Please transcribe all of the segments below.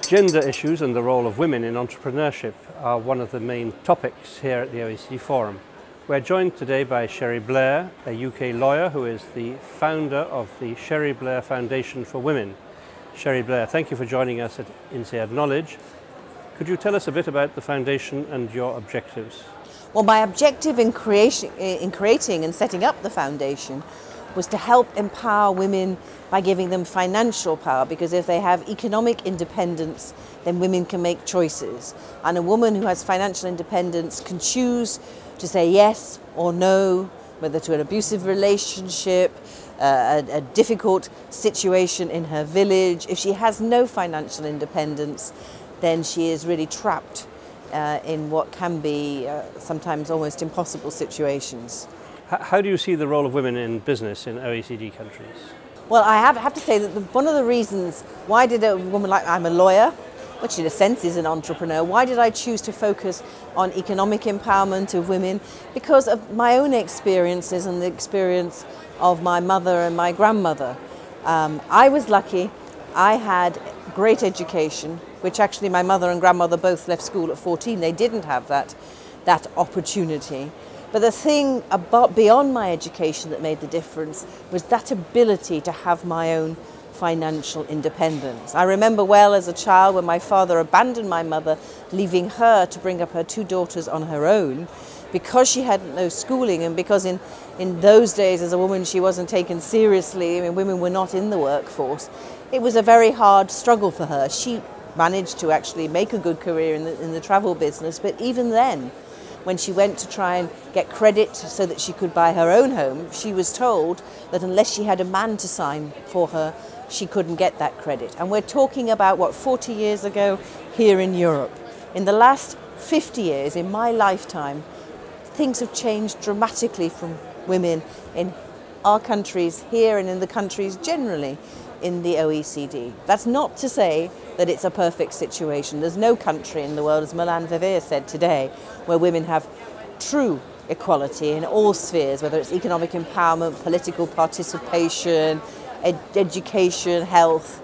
Gender issues and the role of women in entrepreneurship are one of the main topics here at the OECD Forum. We're joined today by Cherie Blair, a UK lawyer who is the founder of the Cherie Blair Foundation for Women. Cherie Blair, thank you for joining us at INSEAD Knowledge. Could you tell us a bit about the foundation and your objectives? Well, my objective in creating and setting up the foundation was to help empower women by giving them financial power, because if they have economic independence, then women can make choices. And a woman who has financial independence can choose to say yes or no, whether to an abusive relationship, a difficult situation in her village. If she has no financial independence, then she is really trapped in what can be sometimes almost impossible situations. How do you see the role of women in business in OECD countries? Well, I have to say that one of the reasons why did a woman like I'm a lawyer, which in a sense is an entrepreneur, why did I choose to focus on economic empowerment of women? Because of my own experiences and the experience of my mother and my grandmother. I was lucky. I had great education, which actually my mother and grandmother both left school at 14. They didn't have that opportunity. But the thing beyond my education that made the difference was that ability to have my own financial independence. I remember well as a child when my father abandoned my mother, leaving her to bring up her two daughters on her own, because she had no schooling and because in those days as a woman she wasn't taken seriously. I mean, women were not in the workforce. It was a very hard struggle for her. She managed to actually make a good career in the travel business, but even then, when she went to try and get credit so that she could buy her own home, she was told that unless she had a man to sign for her, she couldn't get that credit. And we're talking about, 40 years ago here in Europe. In the last 50 years, in my lifetime, things have changed dramatically from women in our countries here and in the countries generally in the OECD. That's not to say that it's a perfect situation. There's no country in the world, as Milan Vevere said today, where women have true equality in all spheres, whether it's economic empowerment, political participation, education, health.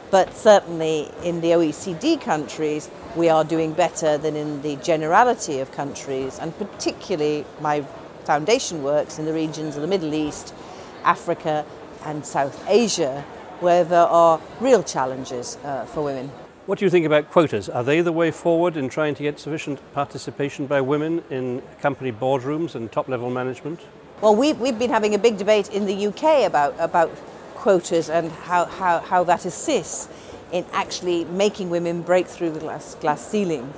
But certainly in the OECD countries, we are doing better than in the generality of countries, and particularly my foundation works in the regions of the Middle East, Africa and South Asia, where there are real challenges for women. What do you think about quotas? Are they the way forward in trying to get sufficient participation by women in company boardrooms and top-level management? Well, we've been having a big debate in the UK about quotas and how that assists in actually making women break through the glass ceiling.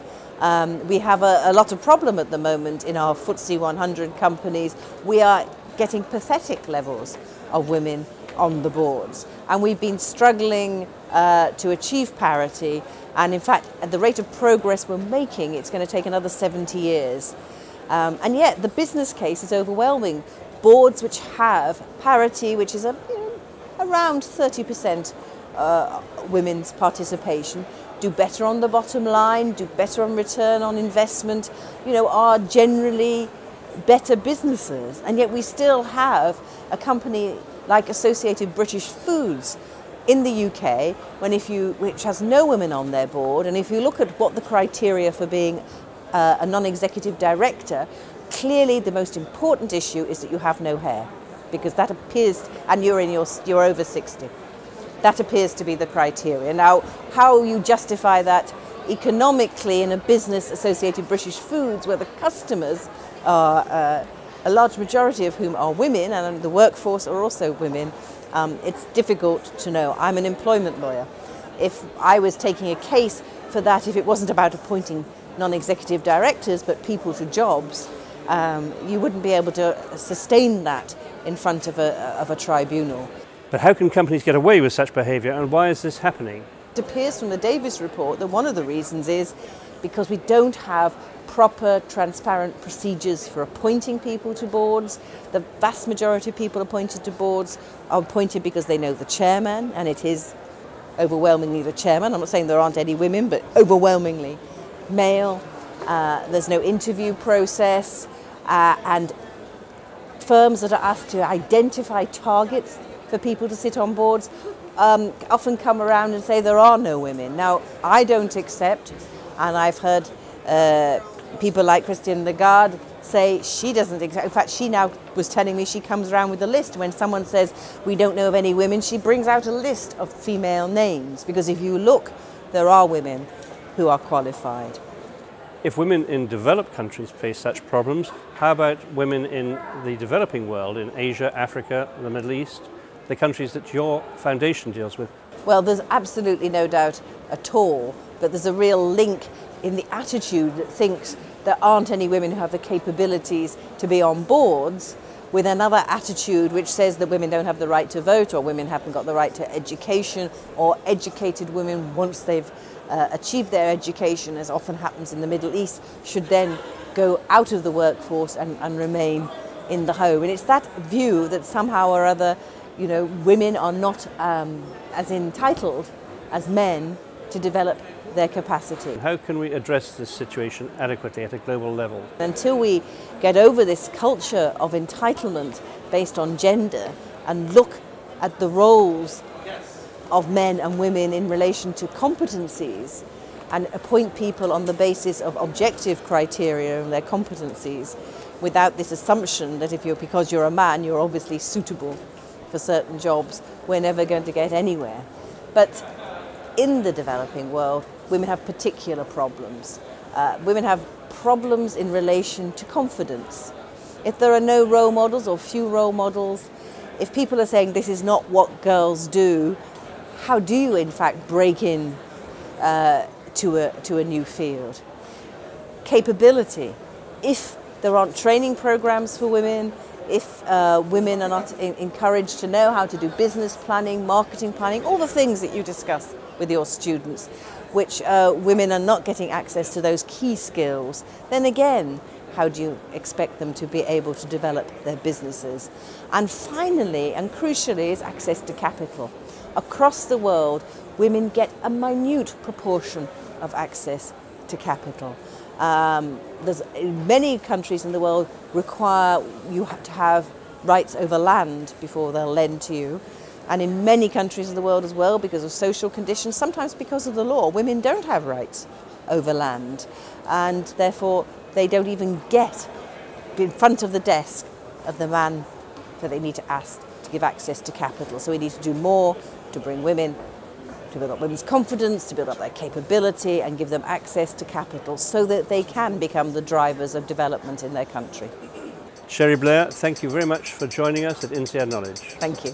We have a lot of problem at the moment in our FTSE 100 companies. We are getting pathetic levels of women on the boards, and we've been struggling to achieve parity, and in fact at the rate of progress we're making it's going to take another 70 years, and yet the business case is overwhelming. Boards which have parity, which is around 30% women's participation, do better on the bottom line, do better on return on investment, are generally better businesses, and yet we still have a company like Associated British Foods in the UK, which has no women on their board, and if you look at what the criteria for being a non-executive director, clearly the most important issue is that you have no hair, because that appears, and you're over 60. That appears to be the criteria. Now, how you justify that economically in a business, Associated British Foods, where the customers are a large majority of whom are women, and the workforce are also women, it's difficult to know. I'm an employment lawyer. If I was taking a case for that, if it wasn't about appointing non-executive directors but people to jobs, you wouldn't be able to sustain that in front of a tribunal. But how can companies get away with such behaviour, and why is this happening? It appears from the Davis report that one of the reasons is because we don't have proper, transparent procedures for appointing people to boards. The vast majority of people appointed to boards are appointed because they know the chairman, and it is overwhelmingly the chairman. I'm not saying there aren't any women, but overwhelmingly male. There's no interview process, and firms that are asked to identify targets for people to sit on boards often come around and say there are no women. Now, I don't accept, and I've heard people like Christine Lagarde say she doesn't accept. In fact, she now was telling me she comes around with a list. When someone says we don't know of any women, she brings out a list of female names, because if you look, there are women who are qualified. If women in developed countries face such problems, how about women in the developing world, in Asia, Africa, the Middle East, the countries that your foundation deals with? Well, there's absolutely no doubt at all that there's a real link in the attitude that thinks there aren't any women who have the capabilities to be on boards, with another attitude which says that women don't have the right to vote, or women haven't got the right to education, or educated women, once they've achieved their education, as often happens in the Middle East, should then go out of the workforce and remain in the home. And it's that view that somehow or other, you know, women are not as entitled as men to develop their capacity. How can we address this situation adequately at a global level? Until we get over this culture of entitlement based on gender and look at the roles of men and women in relation to competencies, and appoint people on the basis of objective criteria and their competencies, without this assumption that because you're a man, you're obviously suitable for certain jobs, we're never going to get anywhere. But in the developing world, women have particular problems. Women have problems in relation to confidence. If there are no role models or few role models, if people are saying this is not what girls do, how do you in fact break in to a new field? Capability. If there aren't training programs for women, if women are not encouraged to know how to do business planning, marketing planning, all the things that you discuss with your students, which women are not getting access to those key skills, then again, how do you expect them to be able to develop their businesses? And finally, and crucially, is access to capital. Across the world, women get a minute proportion of access to capital. Many countries in the world require you have to have rights over land before they'll lend to you. And in many countries in the world as well, because of social conditions, sometimes because of the law, women don't have rights over land. And therefore, they don't even get in front of the desk of the man that they need to ask to give access to capital. So we need to do more to bring women, to build up women's confidence, to build up their capability and give them access to capital so that they can become the drivers of development in their country. Cherie Blair, thank you very much for joining us at INSEAD Knowledge. Thank you.